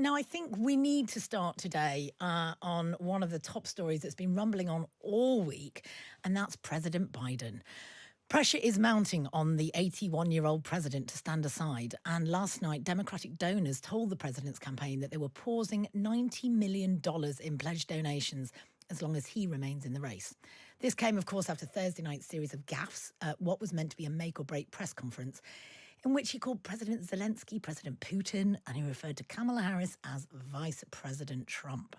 Now, I think we need to start today on one of the top stories that's been rumbling on all week, and that's President Biden. Pressure is mounting on the 81-year-old president to stand aside. And last night, Democratic donors told the president's campaign that they were pausing $90 million in pledged donations as long as he remains in the race. This came, of course, after Thursday night's series of gaffes at what was meant to be a make-or-break press conference, in which he called President Zelensky President Putin, and he referred to Kamala Harris as Vice President Trump.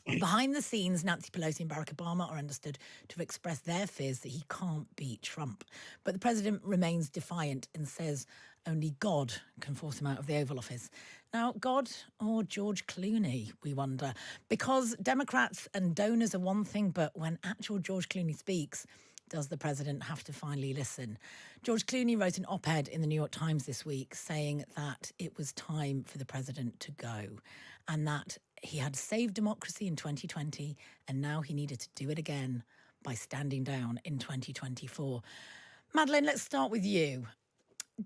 Behind the scenes, Nancy Pelosi and Barack Obama are understood to have expressed their fears that he can't beat Trump. But the president remains defiant and says only God can force him out of the Oval Office. Now, God or George Clooney, we wonder, because Democrats and donors are one thing, but when actual George Clooney speaks, does the president have to finally listen? George Clooney wrote an op-ed in the New York Times this week saying that it was time for the president to go and that he had saved democracy in 2020 and now he needed to do it again by standing down in 2024. Madeline, let's start with you.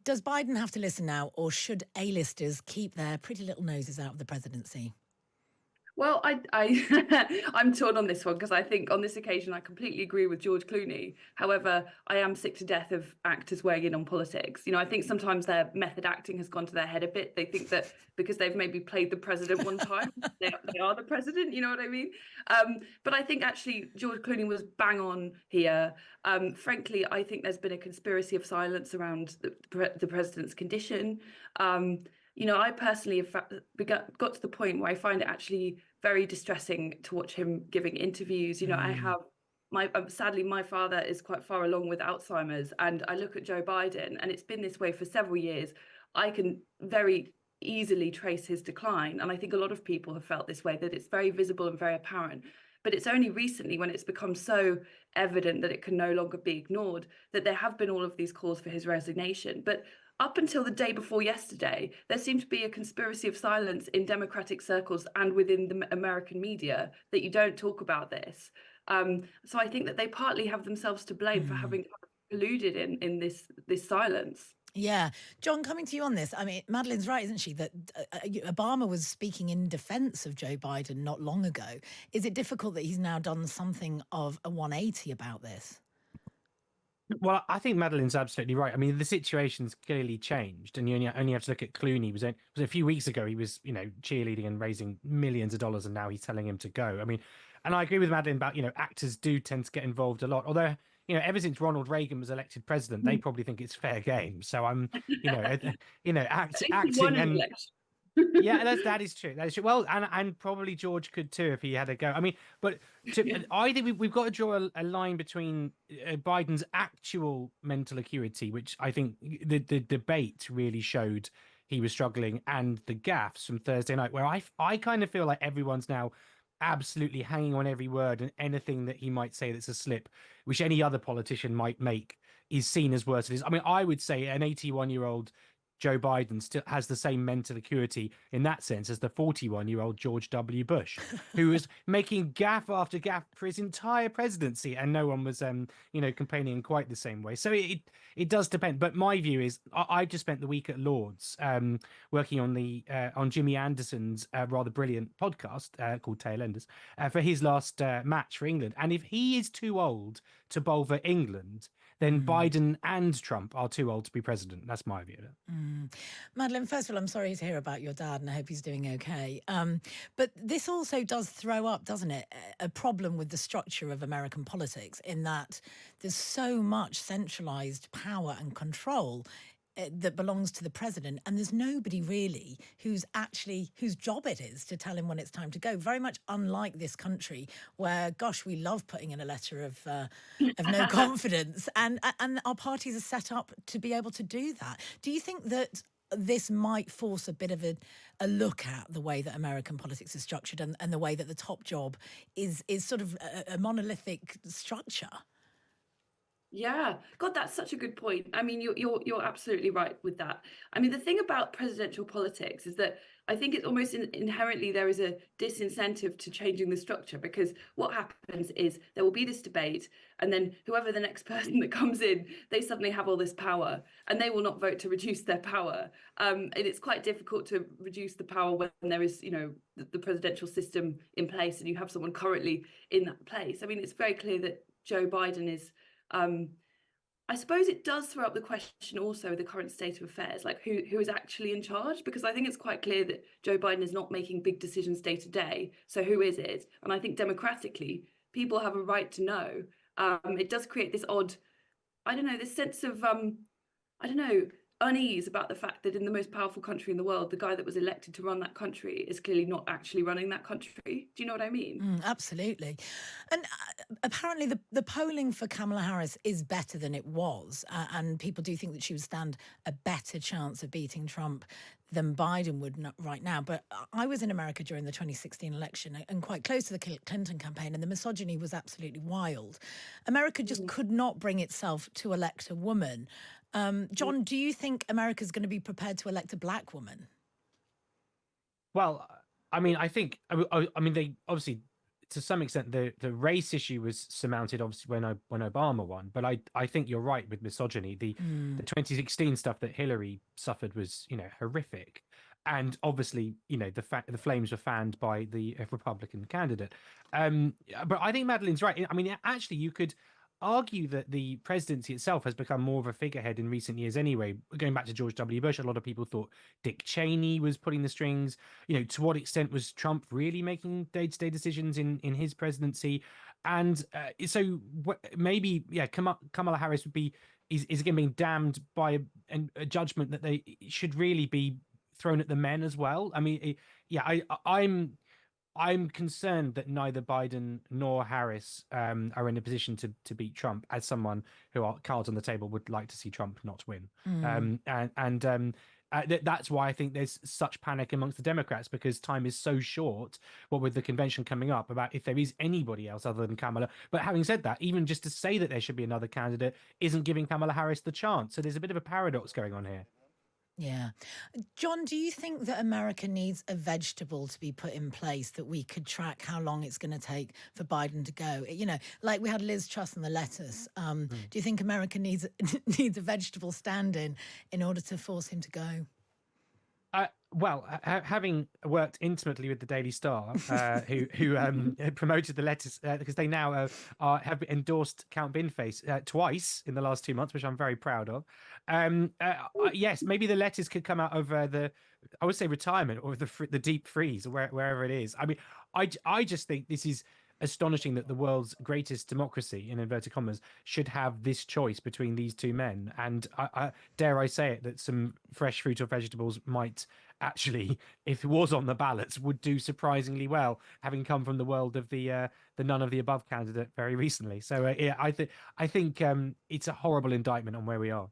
Does Biden have to listen now, or should A-listers keep their pretty little noses out of the presidency? Well, I'm torn on this one because I think on this occasion I completely agree with George Clooney. However, I am sick to death of actors weighing in on politics. I think sometimes their method acting has gone to their head a bit. They think that because they've maybe played the president one time, they are the president. You know what I mean? But I think actually George Clooney was bang on here. Frankly, I think there's been a conspiracy of silence around the president's condition. I personally have got to the point where I find it actually very distressing to watch him giving interviews. I have sadly, my father is quite far along with Alzheimer's, and I look at Joe Biden, and it's been this way for several years. I can very easily trace his decline, and I think a lot of people have felt this way, that it's very visible and very apparent. But it's only recently, when it's become so evident that it can no longer be ignored, that there have been all of these calls for his resignation. But up until the day before yesterday, there seemed to be a conspiracy of silence in Democratic circles and within the American media that you don't talk about this. So I think that they partly have themselves to blame for having colluded in this silence. Yeah. John, coming to you on this, I mean, Madeline's right, isn't she, that Obama was speaking in defence of Joe Biden not long ago. Is it difficult that he's now done something of a 180 about this? Well, I think Madeline's absolutely right. I mean, the situation's clearly changed, and you only have to look at Clooney. It was a few weeks ago he was, cheerleading and raising millions of dollars, and now he's telling him to go. I mean, and I agree with Madeline about, actors do tend to get involved a lot. Although, ever since Ronald Reagan was elected president, they probably think it's fair game. So I'm, acting and yeah, that is true. That is true. Well, and probably George could too if he had a go. I mean, but I think we've got to draw a line between Biden's actual mental acuity, which I think the debate really showed he was struggling, and the gaffes from Thursday night, where I kind of feel like everyone's now absolutely hanging on every word, and anything that he might say that's a slip, which any other politician might make, is seen as worse than it is. I mean, I would say an 81-year-old Joe Biden still has the same mental acuity in that sense as the 41-year-old George W. Bush, who was making gaffe after gaffe for his entire presidency, and no one was, complaining in quite the same way. So it does depend. But my view is, I just spent the week at Lord's working on Jimmy Anderson's rather brilliant podcast called Tailenders for his last match for England. And if he is too old to bowl for England, then Biden and Trump are too old to be president. That's my view. Madeline, first of all, I'm sorry to hear about your dad, and I hope he's doing okay. But this also does throw up, doesn't it, a problem with the structure of American politics, in that there's so much centralised power and control that belongs to the president, and there's nobody really whose job it is to tell him when it's time to go. Very much unlike this country, where, gosh, we love putting in a letter of no confidence, and our parties are set up to be able to do that. Do you think that this might force a bit of a look at the way that American politics is structured, and the way that the top job is sort of a monolithic structure? Yeah, God, that's such a good point. I mean, you're absolutely right with that. I mean, the thing about presidential politics is that I think it's almost inherently there is a disincentive to changing the structure, because what happens is there will be this debate, and then whoever the next person that comes in, they suddenly have all this power, and they will not vote to reduce their power. And it's quite difficult to reduce the power when there is, the presidential system in place, and you have someone currently in that place. I mean, it's very clear that Joe Biden is. I suppose it does throw up the question also the current state of affairs, like who is actually in charge? Because I think it's quite clear that Joe Biden is not making big decisions day to day. So who is it? And I think democratically, people have a right to know. It does create this odd, I don't know, this sense of I don't know, unease about the fact that in the most powerful country in the world, the guy that was elected to run that country is clearly not actually running that country. Do you know what I mean? Absolutely. And apparently, the polling for Kamala Harris is better than it was. And people do think that she would stand a better chance of beating Trump than Biden would right now. But I was in America during the 2016 election and quite close to the Clinton campaign, and the misogyny was absolutely wild. America just could not bring itself to elect a woman. John, do you think America's going to be prepared to elect a black woman? Well, I mean, I think, I mean, they obviously, to some extent, the race issue was surmounted, obviously, when Obama won. But I think you're right with misogyny. The 2016 stuff that Hillary suffered was, horrific. And obviously, the flames were fanned by the Republican candidate. But I think Madeline's right. I mean, actually, you could argue that the presidency itself has become more of a figurehead in recent years anyway. Going back to George W. Bush, a lot of people thought Dick Cheney was putting the strings. To what extent was Trump really making day-to-day decisions in his presidency? And so maybe, yeah, Kamala Harris is again being damned by a judgment that they should really be thrown at the men as well. I mean, yeah, I'm concerned that neither Biden nor Harris are in a position to beat Trump, as someone who are cards on the table would like to see Trump not win. That's why I think there's such panic amongst the Democrats, because time is so short, what with the convention coming up, about if there is anybody else other than Kamala. But having said that, even just to say that there should be another candidate isn't giving Kamala Harris the chance. So there's a bit of a paradox going on here. Yeah. John, do you think that America needs a vegetable to be put in place that we could track how long it's going to take for Biden to go? Like we had Liz Truss and the lettuce. Do you think America needs needs a vegetable stand-in order to force him to go? Well, having worked intimately with the Daily Star, who promoted the lettuce, because they now have endorsed Count Binface twice in the last 2 months, which I'm very proud of. Yes, maybe the lettuce could come out of I would say retirement, or the deep freeze, or wherever it is. I mean, I just think this is astonishing that the world's greatest democracy, in inverted commas, should have this choice between these two men. And I dare I say it, that some fresh fruit or vegetables might actually, if it was on the ballots, would do surprisingly well, having come from the world of the none of the above candidate very recently. So yeah, I think it's a horrible indictment on where we are.